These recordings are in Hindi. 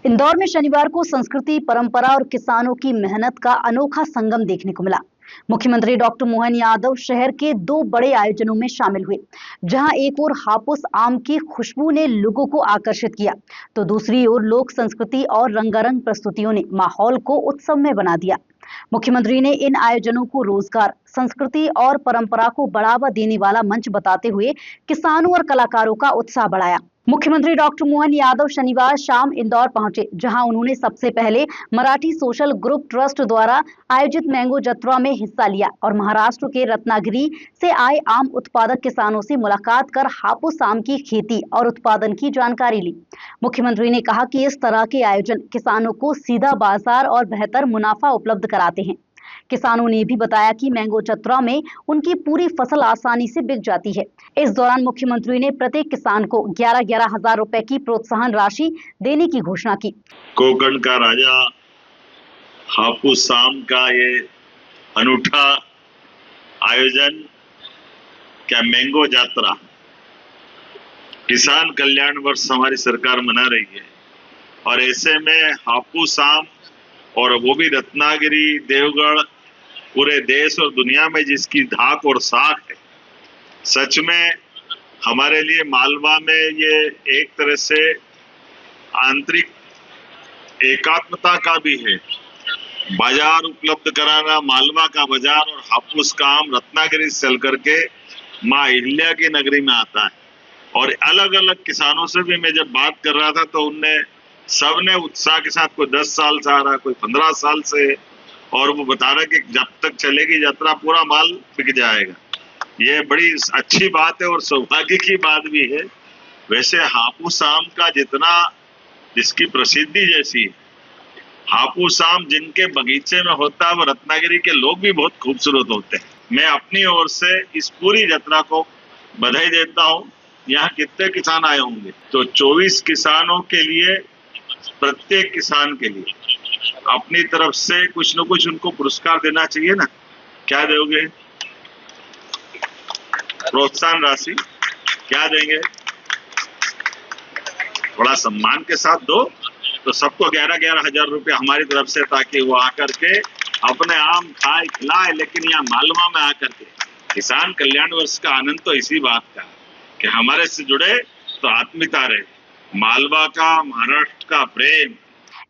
इंदौर में शनिवार को संस्कृति, परंपरा और किसानों की मेहनत का अनोखा संगम देखने को मिला। मुख्यमंत्री डॉक्टर मोहन यादव शहर के दो बड़े आयोजनों में शामिल हुए, जहां एक ओर हापुस आम की खुशबू ने लोगों को आकर्षित किया, तो दूसरी ओर लोक संस्कृति और रंगारंग प्रस्तुतियों ने माहौल को उत्सव में बना दिया। मुख्यमंत्री ने इन आयोजनों को रोजगार, संस्कृति और परंपरा को बढ़ावा देने वाला मंच बताते हुए किसानों और कलाकारों का उत्साह बढ़ाया। मुख्यमंत्री डॉक्टर मोहन यादव शनिवार शाम इंदौर पहुंचे, जहां उन्होंने सबसे पहले मराठी सोशल ग्रुप ट्रस्ट द्वारा आयोजित मैंगो जत्रा में हिस्सा लिया और महाराष्ट्र के रत्नागिरी से आए आम उत्पादक किसानों से मुलाकात कर हापुस आम की खेती और उत्पादन की जानकारी ली। मुख्यमंत्री ने कहा कि इस तरह के आयोजन किसानों को सीधा बाजार और बेहतर मुनाफा उपलब्ध कराते हैं। किसानों ने भी बताया कि मैंगो जत्रा में उनकी पूरी फसल आसानी से बिक जाती है। इस दौरान मुख्यमंत्री ने प्रत्येक किसान को 11-11 हजार रुपए की प्रोत्साहन राशि देने की घोषणा की। कोकण का राजा हापुस आम का ये अनूठा आयोजन क्या मैंगो यात्रा किसान कल्याण वर्ष हमारी सरकार मना रही है और ऐसे में हापुस आम और वो भी रत्नागिरी, देवगढ़, पूरे देश और दुनिया में जिसकी धाक और साख है, सच में हमारे लिए मालवा में ये एक तरह से आंतरिक एकात्मता का भी है। बाजार उपलब्ध कराना, मालवा का बाजार और हापुस का आम रत्नागिरी से चल करके माँ अहिल्या की नगरी में आता है। और अलग अलग किसानों से भी मैं जब बात कर रहा था तो उनने सबने उत्साह के साथ, कोई 10 साल से आ रहा, कोई 15 साल से, और वो बता रहा कि जब तक चलेगी यात्रा पूरा माल बिक जाएगा। ये बड़ी अच्छी बात है और सौभाग्य की बात भी है। वैसे हापुस आम का जिसकी प्रसिद्धि जैसी है, हापुस आम जिनके बगीचे में होता है वो रत्नागिरी के लोग भी बहुत खूबसूरत होते हैं। मैं अपनी ओर से इस पूरी यात्रा को बधाई देता हूँ। यहाँ कितने किसान आए होंगे, तो 24 किसानों के लिए, प्रत्येक किसान के लिए अपनी तरफ से कुछ न कुछ उनको पुरस्कार देना चाहिए ना। क्या दोगे? प्रोत्साहन राशि क्या देंगे? थोड़ा सम्मान के साथ दो, तो सबको 11-11 हजार रुपये हमारी तरफ से, ताकि वो आकर के अपने आम खाए खिलाए, लेकिन यहाँ मालवा में आकर के किसान कल्याण वर्ष का आनंद तो इसी बात का कि हमारे से जुड़े तो आत्मीयता रहे, मालवा का, महाराष्ट्र का प्रेम।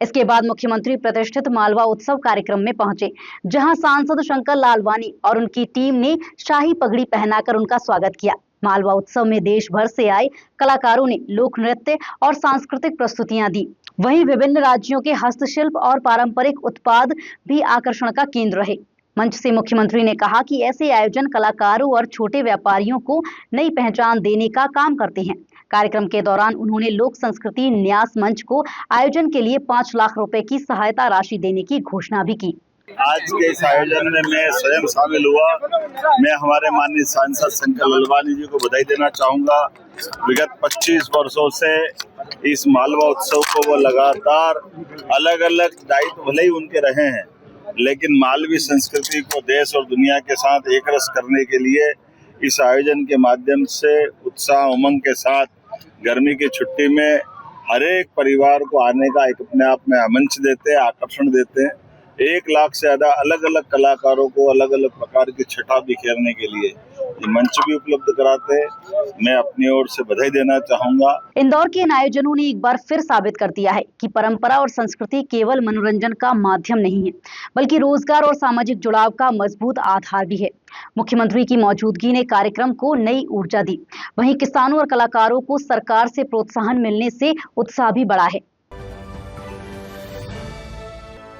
इसके बाद मुख्यमंत्री प्रतिष्ठित मालवा उत्सव कार्यक्रम में पहुंचे, जहां सांसद शंकर लालवानी और उनकी टीम ने शाही पगड़ी पहनाकर उनका स्वागत किया। मालवा उत्सव में देश भर से आए कलाकारों ने लोक नृत्य और सांस्कृतिक प्रस्तुतियां दी। वहीं विभिन्न राज्यों के हस्तशिल्प और पारंपरिक उत्पाद भी आकर्षण का केंद्र रहे। मंच से मुख्यमंत्री ने कहा कि ऐसे आयोजन कलाकारों और छोटे व्यापारियों को नई पहचान देने का काम करते हैं। कार्यक्रम के दौरान उन्होंने लोक संस्कृति न्यास मंच को आयोजन के लिए 5 लाख रुपए की सहायता राशि देने की घोषणा भी की। आज के इस आयोजन में मैं स्वयं शामिल हुआ। मैं हमारे माननीय सांसद शंकर लालवानी जी को बधाई देना चाहूँगा। विगत 25 वर्षों से इस मालवा उत्सव को वो लगातार अलग अलग दायित्व भले ही उनके रहे हैं, लेकिन मालवी संस्कृति को देश और दुनिया के साथ एक रस करने के लिए इस आयोजन के माध्यम से उत्साह उमंग के साथ गर्मी की छुट्टी में हर एक परिवार को आने का एक अपने आप में मंच देते हैं, आकर्षण देते हैं। 1 लाख से ज्यादा अलग अलग कलाकारों को अलग अलग प्रकार की छटा बिखेरने के लिए ये मंच भी उपलब्ध कराते हैं। मैं अपनी ओर से बधाई देना चाहूंगा। इंदौर के इन आयोजनों ने एक बार फिर साबित कर दिया है कि परंपरा और संस्कृति केवल मनोरंजन का माध्यम नहीं है, बल्कि रोजगार और सामाजिक जुड़ाव का मजबूत आधार भी है। मुख्यमंत्री की मौजूदगी ने कार्यक्रम को नई ऊर्जा दी। वहीं किसानों और कलाकारों को सरकार से प्रोत्साहन मिलने से उत्साह भी बढ़ा है।